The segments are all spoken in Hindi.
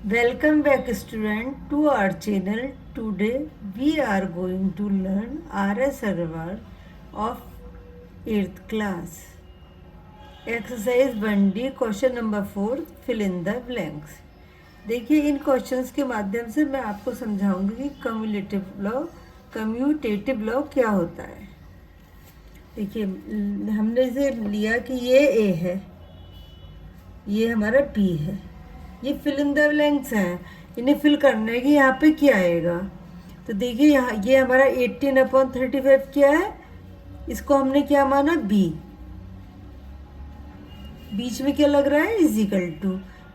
Welcome back student to our channel. Today we are going to learn R.S. Agarwal of 8th class. Exercise 1D question number 4 fill in the blanks. देखिए इन क्वेश्चंस के माध्यम से मैं आपको समझाऊंगी कि कम्यूटेटिव लॉ क्या होता है। देखिए हमने इसे लिया कि ये ए है, ये हमारा बी है, ये फिल इन द ब्लैंक्स हैं, इन्हें फिल करना है कि यहाँ पे क्या आएगा। तो देखिए यहाँ ये हमारा 18/35 क्या है, इसको हमने क्या माना बी, बीच में क्या लग रहा है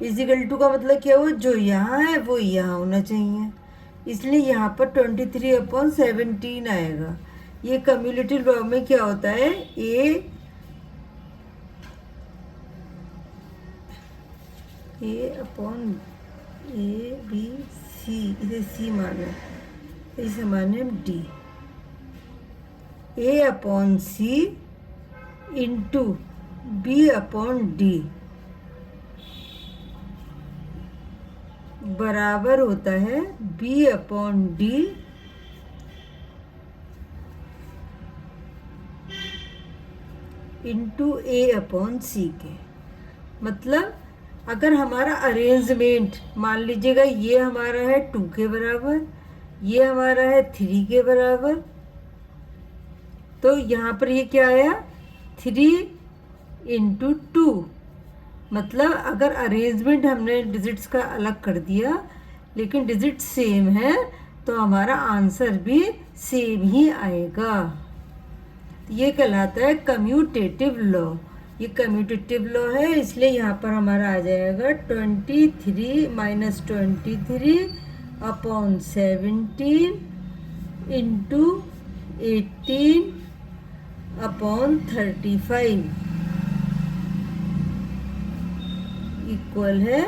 इजिकल टू का मतलब क्या हुआ, जो यहाँ है वो यहाँ होना चाहिए, इसलिए यहाँ पर 23/17 आएगा। ये कम्युलेटिव लॉ में क्या होता है, A/ABC, इसे सी माने, इसे माने डी, A/C इंटू B/D बराबर होता है B/D इंटू A/C के। मतलब अगर हमारा अरेंजमेंट मान लीजिएगा ये हमारा है 2 के बराबर, ये हमारा है 3 के बराबर, तो यहाँ पर ये क्या आया 3/2। मतलब अगर अरेंजमेंट हमने डिजिट्स का अलग कर दिया लेकिन डिजिट सेम है तो हमारा आंसर भी सेम ही आएगा। ये कहलाता है कम्यूटेटिव लॉ। ये कम्यूटेटिव लॉ है, इसलिए यहाँ पर हमारा आ जाएगा 23 - 23/17 इंटू 18/35 इक्वल है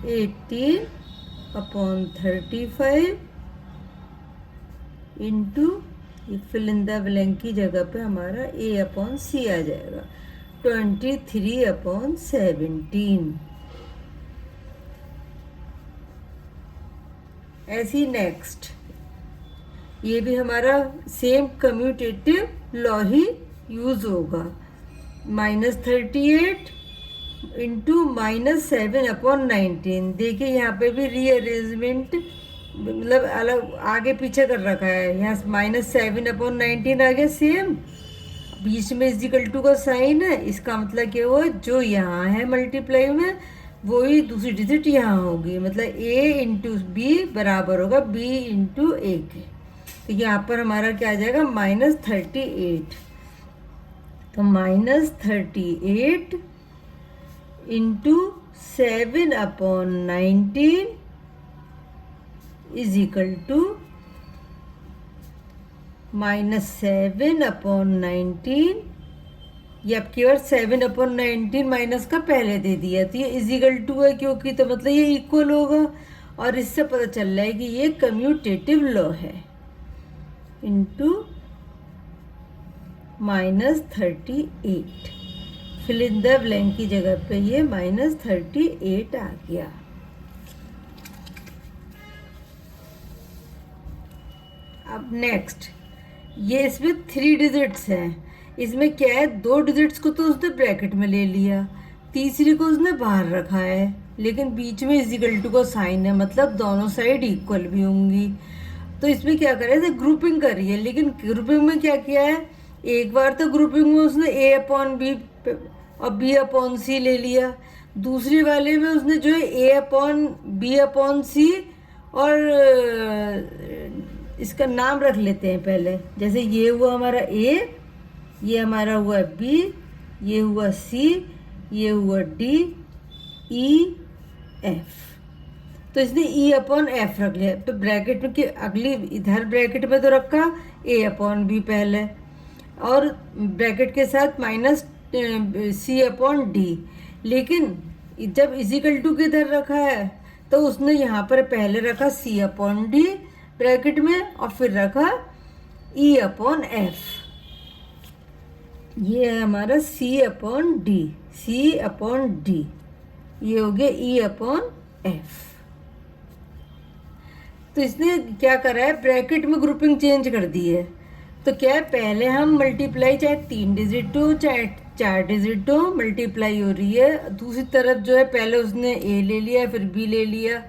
18/35 into fill in the blank की जगह पे हमारा A/C आ जाएगा 23/17। ऐसी नेक्स्ट ये भी हमारा सेम कम्यूटेटिव लॉ ही यूज होगा, -38 इंटू -7/19। देखिए यहाँ पे भी रीअरेंजमेंट मतलब अलग आगे पीछे कर रखा है, यहाँ -7/19 आ गया सेम, बीच में इजिकल टू का साइन है, इसका मतलब क्या हुआ, जो यहाँ है मल्टीप्लाई में वही दूसरी डिजिट यहाँ होगी, मतलब A इंटू बी बराबर होगा B इंटू ए के। तो यहाँ पर हमारा क्या आ जाएगा -38, तो -38 इंटू 7/19 इज इक्वल टू -7/19। ये अब केवल 7/19 माइनस का पहले दे दिया, तो ये इजिकल टू है क्योंकि, तो मतलब ये इक्वल होगा, और इससे पता चल रहा है कि ये कम्यूटेटिव लॉ है, into -38। Fill in the blank की जगह पे ये -38 आ गया। अब नेक्स्ट ये इसमें 3 डिजिट्स हैं, इसमें क्या है 2 डिजिट्स को तो उसने ब्रैकेट में ले लिया, तीसरी को उसने बाहर रखा है, लेकिन बीच में इजिकल टू का साइन है, मतलब दोनों साइड इक्वल भी होंगी। तो इसमें क्या करे थे, ग्रुपिंग करी है, लेकिन ग्रुपिंग में क्या किया है, एक बार तो ग्रुपिंग में उसने A/B और B/C ले लिया, दूसरी वाले में उसने जो है A/B/C और इसका नाम रख लेते हैं पहले, जैसे ये हुआ हमारा A, ये हमारा हुआ B, ये हुआ C, ये हुआ D, E, F। तो इसने E/F रख लिया, तो ब्रैकेट में कि अगली इधर ब्रैकेट में तो रखा A/B पहले, और ब्रैकेट के साथ -C/D, लेकिन जब इजिकल टू के इधर रखा है तो उसने यहाँ पर पहले रखा C/D ब्रैकेट में और फिर रखा E/F। ये है हमारा C/D, ये हो गया E/F। तो इसने क्या करा है, ब्रैकेट में ग्रुपिंग चेंज कर दी है। तो क्या है, पहले हम मल्टीप्लाई चाहे 3 डिजिट हो चाहे 4 डिजिट हो, मल्टीप्लाई हो रही है। दूसरी तरफ जो है पहले उसने ए ले लिया, फिर बी ले लिया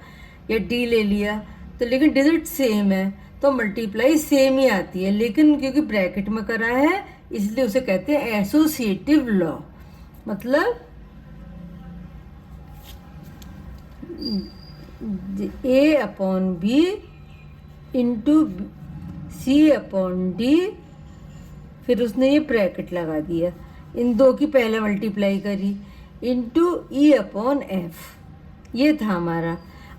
या डी ले लिया, तो लेकिन डिजिट सेम है तो मल्टीप्लाई सेम ही आती है। लेकिन क्योंकि ब्रैकेट में करा है इसलिए उसे कहते हैं एसोसिएटिव लॉ। मतलब ए अपॉन बी इंटू सी अपॉन डी, फिर उसने ये ब्रैकेट लगा दिया, इन दो की पहले मल्टीप्लाई करी, इंटू ई अपॉन एफ, ये था हमारा।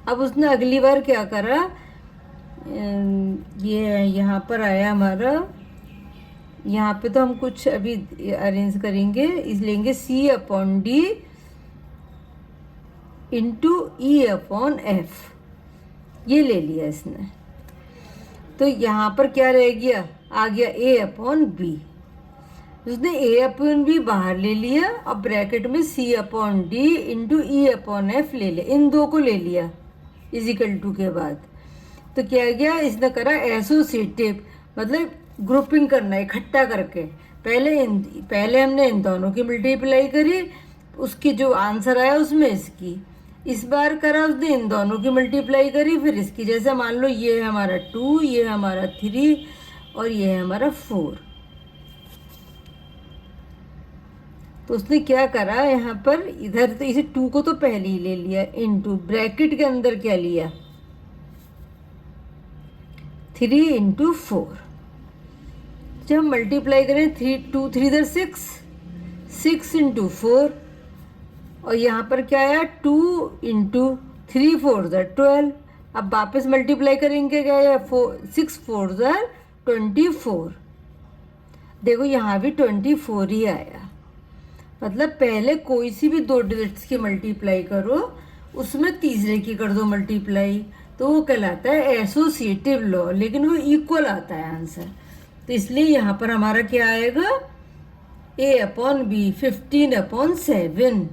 अब उसने अगली बार क्या करा, ये यहाँ पर आया हमारा, यहाँ पे तो हम कुछ अभी अरेंज करेंगे, इस लेंगे C upon D into E upon F, ये ले लिया इसने। तो यहाँ पर क्या रह गया, आ गया ए अपॉन बी। उसने ए अपॉन बी बाहर ले लिया, अब ब्रैकेट में C upon D into E upon F ले लिया, इन दो को ले लिया इजिकल टू के बाद। तो क्या गया, इसने करा एसोसिएटिव, मतलब ग्रुपिंग करना, इकट्ठा करके। पहले हमने इन दोनों की मल्टीप्लाई करी, उसकी जो आंसर आया उसमें इसकी। इस बार करा उसने इन दोनों की मल्टीप्लाई करी, फिर इसकी। जैसे मान लो ये है हमारा 2, ये है हमारा 3 और ये है हमारा 4। तो उसने क्या करा यहाँ पर, इधर तो इसे 2 को तो पहले ही ले लिया, इनटू ब्रैकेट के अंदर क्या लिया 3 इंटू 4। जब हम मल्टीप्लाई करें 2 3 इधर 6 इंटू 4, और यहाँ पर क्या आया 2 इंटू 3 4 12। अब वापस मल्टीप्लाई करेंगे क्या आया 6 4 24। देखो यहाँ भी 24 ही आया। मतलब पहले कोई सी भी दो डिजिट्स की मल्टीप्लाई करो, उसमें तीसरे की कर दो मल्टीप्लाई, तो वो कहलाता है एसोसिएटिव लॉ, लेकिन वो इक्वल आता है आंसर। तो इसलिए यहाँ पर हमारा क्या आएगा, ए अपॉन बी 15 अपॉन 7।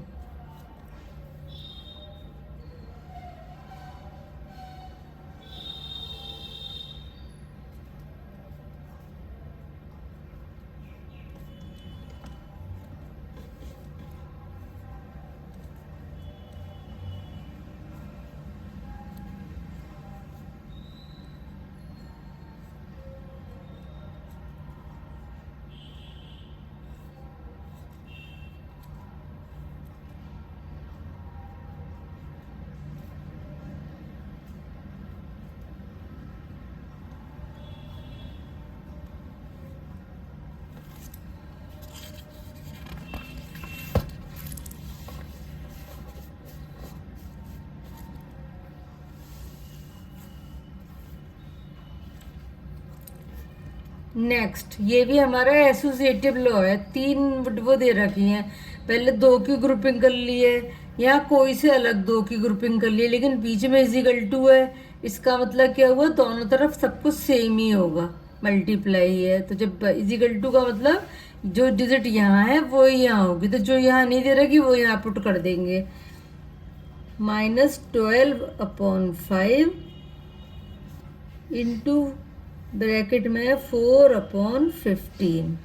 नेक्स्ट, ये भी हमारा एसोसिएटिव लॉ है। 3 वो दे रखी हैं, पहले 2 की ग्रुपिंग कर ली है, यहाँ कोई से अलग 2 की ग्रुपिंग कर ली है, लेकिन बीच में इजिकल टू है। इसका मतलब क्या हुआ, दोनों तरफ सब कुछ सेम ही होगा, मल्टीप्लाई है। तो जब इजिकल टू का मतलब जो डिजिट यहाँ है वो यहाँ होगी, तो जो यहाँ नहीं दे रखी वो यहाँ पुट कर देंगे। -12 अपॉन 5 इंटू ब्रैकेट में 4 upon 15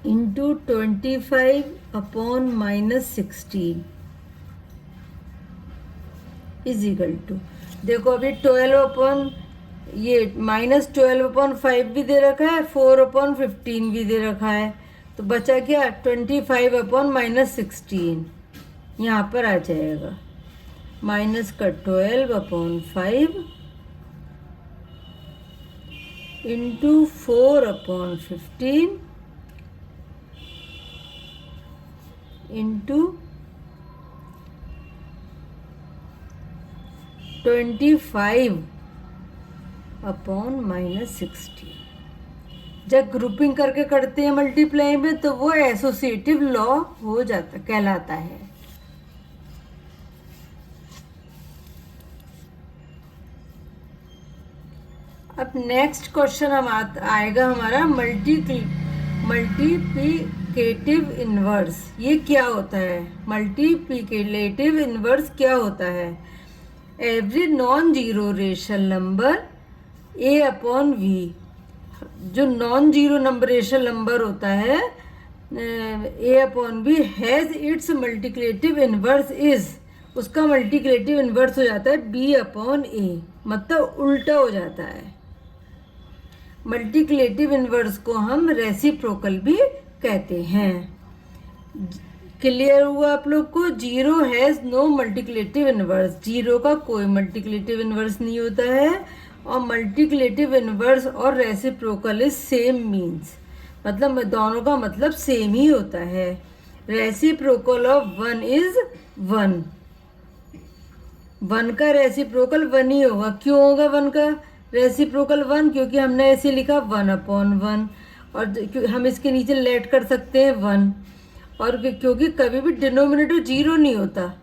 into 25 upon -16 is equal to. देखो अभी 12 अपॉन ये -12 अपॉन 5 भी दे रखा है, 4 अपॉन 15 भी दे रखा है, तो बचा क्या 25 अपॉन -16, यहाँ पर आ जाएगा माइनस का 12 upon 5 into 4 upon 15 into 25 upon -16। जब ग्रुपिंग करके करते हैं मल्टीप्लाई में तो वो एसोसिएटिव लॉ हो जाता, कहलाता है। अब नेक्स्ट क्वेश्चन आएगा हमारा मल्टीप्लिकेटिव इन्वर्स। ये क्या होता है, मल्टीप्लिकेटिव इन्वर्स क्या होता है? Every non zero rational number A upon V, जो non zero number rational number होता है A upon B has its multiplicative inverse is, उसका मल्टीप्लिकेटिव इनवर्स हो जाता है बी अपॉन ए, मतलब उल्टा हो जाता है। मल्टीप्लिकेटिव इनवर्स को हम रेसिप्रोकल भी कहते हैं। क्लियर हुआ आप लोग को? Zero has no multiplicative inverse, zero का कोई मल्टीप्लिकेटिव इनवर्स नहीं होता है। और मल्टीप्लिकेटिव इनवर्स और रेसिप्रोकल इज सेम मीन्स, मतलब दोनों का मतलब सेम ही होता है। Reciprocal of one is one, one का रेसिप्रोकल वन ही होगा। क्यों होगा वन का रेसिप्रोकल वन? क्योंकि हमने ऐसे लिखा वन अपॉन वन, और हम इसके नीचे लेट कर सकते हैं वन, और क्योंकि कभी भी डिनोमिनेटर जीरो नहीं होता,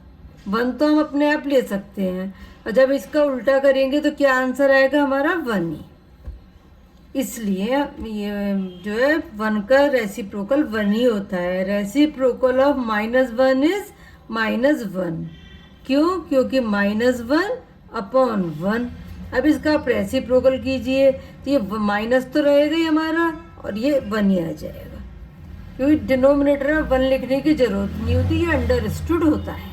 वन तो हम अपने आप ले सकते हैं, और जब इसका उल्टा करेंगे तो क्या आंसर आएगा हमारा? वन ही। इसलिए ये जो है वन का रेसिप्रोकल वन ही होता है। Reciprocal of minus one is minus one. क्यों? क्योंकि माइनस वन अपॉन वन। अब इसका आप रेसिप्रोकल कीजिए तो ये माइनस तो रहेगा ही हमारा, और ये वन ही आ जाएगा, क्योंकि डिनोमिनेटर में वन लिखने की जरूरत नहीं होती, ये अंडरस्टूड होता है।